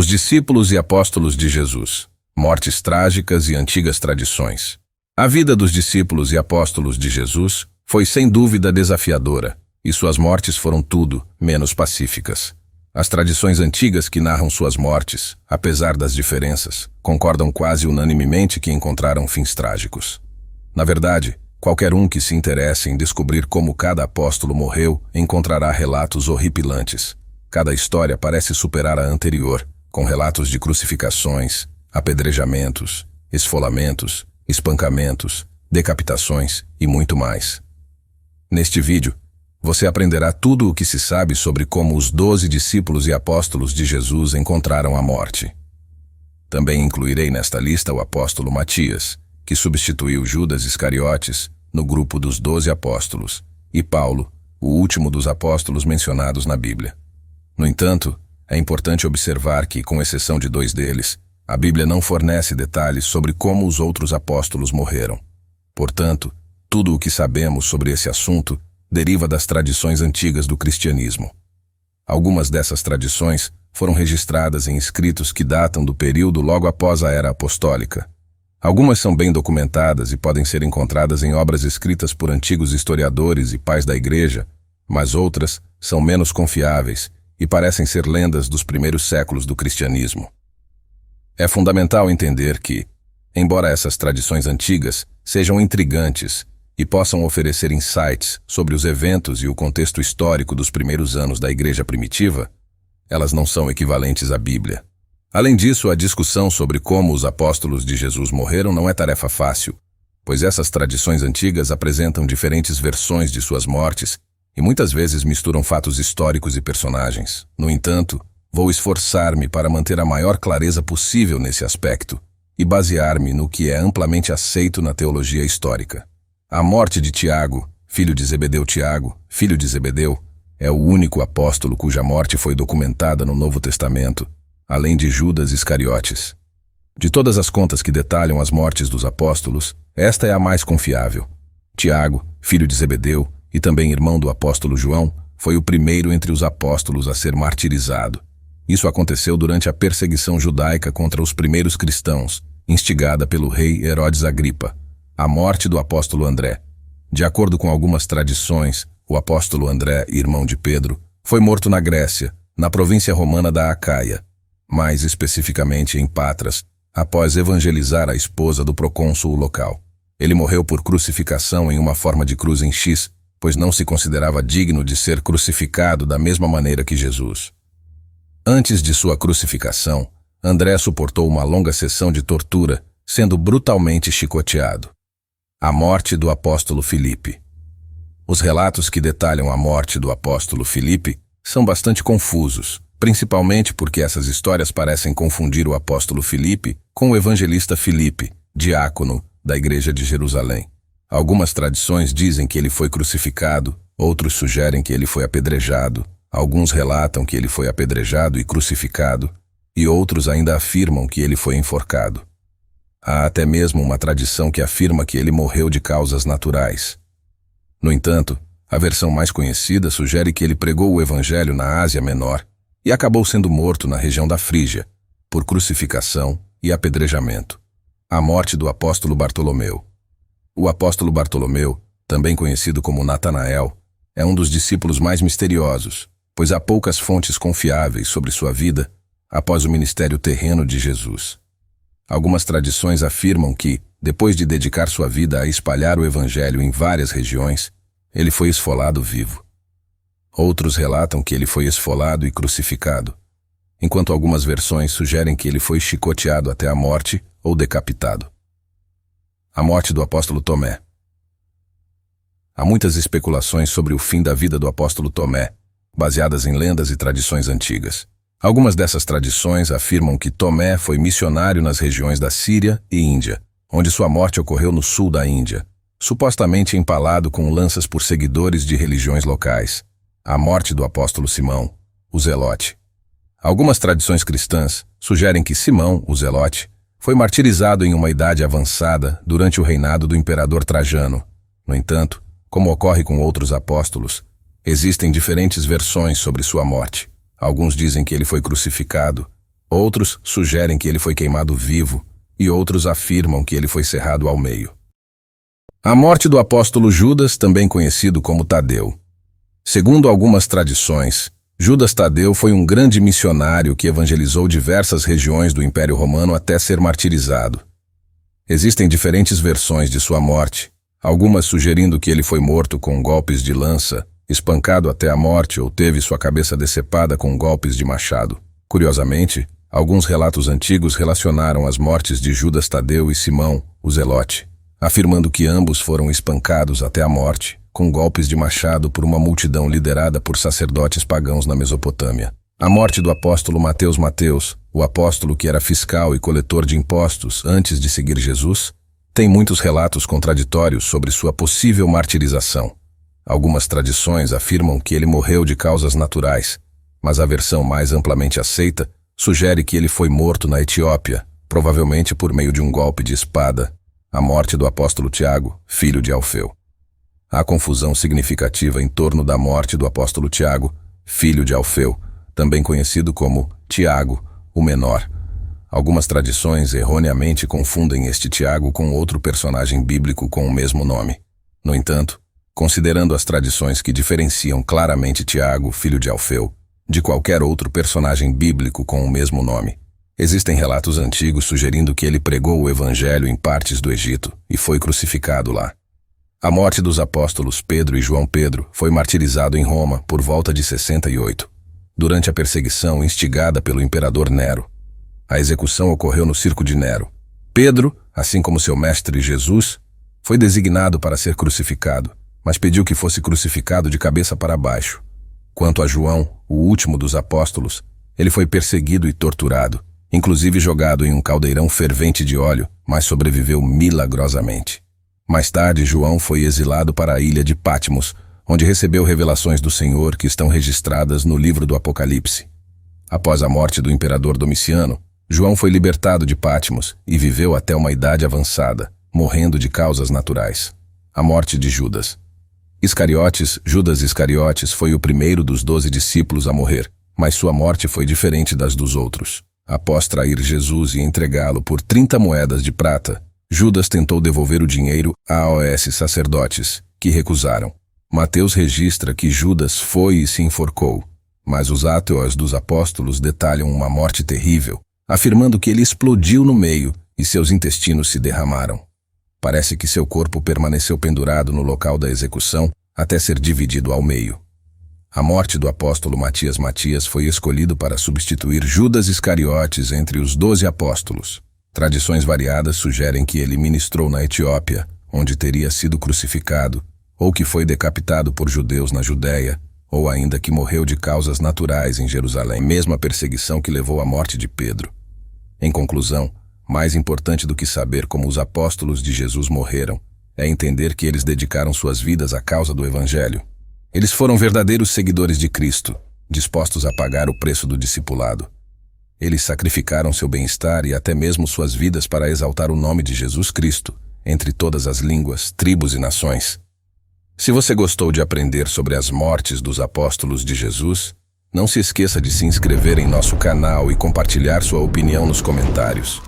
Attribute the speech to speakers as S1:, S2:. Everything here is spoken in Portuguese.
S1: Os discípulos e apóstolos de Jesus. Mortes trágicas e antigas tradições. A vida dos discípulos e apóstolos de Jesus foi sem dúvida desafiadora, e suas mortes foram tudo menos pacíficas. As tradições antigas que narram suas mortes, apesar das diferenças, concordam quase unanimemente que encontraram fins trágicos. Na verdade, qualquer um que se interesse em descobrir como cada apóstolo morreu encontrará relatos horripilantes. Cada história parece superar a anterior, com relatos de crucificações, apedrejamentos, esfolamentos, espancamentos, decapitações e muito mais. Neste vídeo, você aprenderá tudo o que se sabe sobre como os 12 discípulos e apóstolos de Jesus encontraram a morte. Também incluirei nesta lista o apóstolo Matias, que substituiu Judas Iscariotes no grupo dos 12 apóstolos, e Paulo, o último dos apóstolos mencionados na Bíblia. No entanto, é importante observar que, com exceção de 2 deles, a Bíblia não fornece detalhes sobre como os outros apóstolos morreram. Portanto, tudo o que sabemos sobre esse assunto deriva das tradições antigas do cristianismo. Algumas dessas tradições foram registradas em escritos que datam do período logo após a Era Apostólica. Algumas são bem documentadas e podem ser encontradas em obras escritas por antigos historiadores e pais da Igreja, mas outras são menos confiáveis e parecem ser lendas dos primeiros séculos do cristianismo. É fundamental entender que, embora essas tradições antigas sejam intrigantes e possam oferecer insights sobre os eventos e o contexto histórico dos primeiros anos da Igreja primitiva, elas não são equivalentes à Bíblia. Além disso, a discussão sobre como os apóstolos de Jesus morreram não é tarefa fácil, pois essas tradições antigas apresentam diferentes versões de suas mortes e muitas vezes misturam fatos históricos e personagens. No entanto, vou esforçar-me para manter a maior clareza possível nesse aspecto e basear-me no que é amplamente aceito na teologia histórica. A morte de Tiago, filho de Zebedeu. Tiago, filho de Zebedeu, é o único apóstolo cuja morte foi documentada no Novo Testamento, além de Judas Iscariotes. De todas as contas que detalham as mortes dos apóstolos, esta é a mais confiável. Tiago, filho de Zebedeu, e também irmão do apóstolo João, foi o primeiro entre os apóstolos a ser martirizado. Isso aconteceu durante a perseguição judaica contra os primeiros cristãos, instigada pelo rei Herodes Agripa. A morte do apóstolo André. De acordo com algumas tradições, o apóstolo André, irmão de Pedro, foi morto na Grécia, na província romana da Acaia, mais especificamente em Patras, após evangelizar a esposa do procônsul local. Ele morreu por crucificação em uma forma de cruz em X, pois não se considerava digno de ser crucificado da mesma maneira que Jesus. Antes de sua crucificação, André suportou uma longa sessão de tortura, sendo brutalmente chicoteado. A morte do apóstolo Filipe. Os relatos que detalham a morte do apóstolo Filipe são bastante confusos, principalmente porque essas histórias parecem confundir o apóstolo Filipe com o evangelista Filipe, diácono da Igreja de Jerusalém. Algumas tradições dizem que ele foi crucificado, outros sugerem que ele foi apedrejado, alguns relatam que ele foi apedrejado e crucificado, e outros ainda afirmam que ele foi enforcado. Há até mesmo uma tradição que afirma que ele morreu de causas naturais. No entanto, a versão mais conhecida sugere que ele pregou o evangelho na Ásia Menor e acabou sendo morto na região da Frígia, por crucificação e apedrejamento. A morte do apóstolo Bartolomeu. O apóstolo Bartolomeu, também conhecido como Natanael, é um dos discípulos mais misteriosos, pois há poucas fontes confiáveis sobre sua vida após o ministério terreno de Jesus. Algumas tradições afirmam que, depois de dedicar sua vida a espalhar o evangelho em várias regiões, ele foi esfolado vivo. Outros relatam que ele foi esfolado e crucificado, enquanto algumas versões sugerem que ele foi chicoteado até a morte ou decapitado. A morte do apóstolo Tomé. Há muitas especulações sobre o fim da vida do apóstolo Tomé, baseadas em lendas e tradições antigas. Algumas dessas tradições afirmam que Tomé foi missionário nas regiões da Síria e Índia, onde sua morte ocorreu no sul da Índia, supostamente empalado com lanças por seguidores de religiões locais. A morte do apóstolo Simão, o Zelote. Algumas tradições cristãs sugerem que Simão, o Zelote, foi martirizado em uma idade avançada durante o reinado do imperador Trajano. No entanto, como ocorre com outros apóstolos, existem diferentes versões sobre sua morte. Alguns dizem que ele foi crucificado, Outros sugerem que ele foi queimado vivo e outros afirmam que ele foi cerrado ao meio. A morte do apóstolo Judas, também conhecido como Tadeu. Segundo algumas tradições, Judas Tadeu foi um grande missionário que evangelizou diversas regiões do Império Romano até ser martirizado. Existem diferentes versões de sua morte, algumas sugerindo que ele foi morto com golpes de lança, espancado até a morte ou teve sua cabeça decepada com golpes de machado. Curiosamente, alguns relatos antigos relacionaram as mortes de Judas Tadeu e Simão, o Zelote, afirmando que ambos foram espancados até a morte, com golpes de machado por uma multidão liderada por sacerdotes pagãos na Mesopotâmia. A morte do apóstolo Mateus, o apóstolo que era fiscal e coletor de impostos antes de seguir Jesus, tem muitos relatos contraditórios sobre sua possível martirização. Algumas tradições afirmam que ele morreu de causas naturais, mas a versão mais amplamente aceita sugere que ele foi morto na Etiópia, provavelmente por meio de um golpe de espada. A morte do apóstolo Tiago, filho de Alfeu. Há confusão significativa em torno da morte do apóstolo Tiago, filho de Alfeu, também conhecido como Tiago, o Menor. Algumas tradições erroneamente confundem este Tiago com outro personagem bíblico com o mesmo nome. No entanto, considerando as tradições que diferenciam claramente Tiago, filho de Alfeu, de qualquer outro personagem bíblico com o mesmo nome, existem relatos antigos sugerindo que ele pregou o evangelho em partes do Egito e foi crucificado lá. A morte dos apóstolos Pedro e João Pedro foi martirizado em Roma por volta de 68, durante a perseguição instigada pelo imperador Nero. A execução ocorreu no circo de Nero. Pedro, assim como seu mestre Jesus, foi designado para ser crucificado, mas pediu que fosse crucificado de cabeça para baixo. Quanto a João, o último dos apóstolos, ele foi perseguido e torturado, inclusive jogado em um caldeirão fervente de óleo, mas sobreviveu milagrosamente. Mais tarde, João foi exilado para a ilha de Patmos, onde recebeu revelações do Senhor que estão registradas no livro do Apocalipse. Após a morte do imperador Domiciano, João foi libertado de Patmos e viveu até uma idade avançada, morrendo de causas naturais. A morte de Judas. Judas Iscariotes foi o primeiro dos 12 discípulos a morrer, mas sua morte foi diferente das dos outros. Após trair Jesus e entregá-lo por 30 moedas de prata, Judas tentou devolver o dinheiro aos sacerdotes, que recusaram. Mateus registra que Judas foi e se enforcou, mas os Atos dos Apóstolos detalham uma morte terrível, afirmando que ele explodiu no meio e seus intestinos se derramaram. Parece que seu corpo permaneceu pendurado no local da execução até ser dividido ao meio. A morte do apóstolo Matias foi escolhido para substituir Judas Iscariotes entre os 12 apóstolos. Tradições variadas sugerem que ele ministrou na Etiópia, onde teria sido crucificado, ou que foi decapitado por judeus na Judéia, ou ainda que morreu de causas naturais em Jerusalém, mesma perseguição que levou à morte de Pedro. Em conclusão, mais importante do que saber como os apóstolos de Jesus morreram, é entender que eles dedicaram suas vidas à causa do Evangelho. Eles foram verdadeiros seguidores de Cristo, dispostos a pagar o preço do discipulado. Eles sacrificaram seu bem-estar e até mesmo suas vidas para exaltar o nome de Jesus Cristo, entre todas as línguas, tribos e nações. Se você gostou de aprender sobre as mortes dos apóstolos de Jesus, não se esqueça de se inscrever em nosso canal e compartilhar sua opinião nos comentários.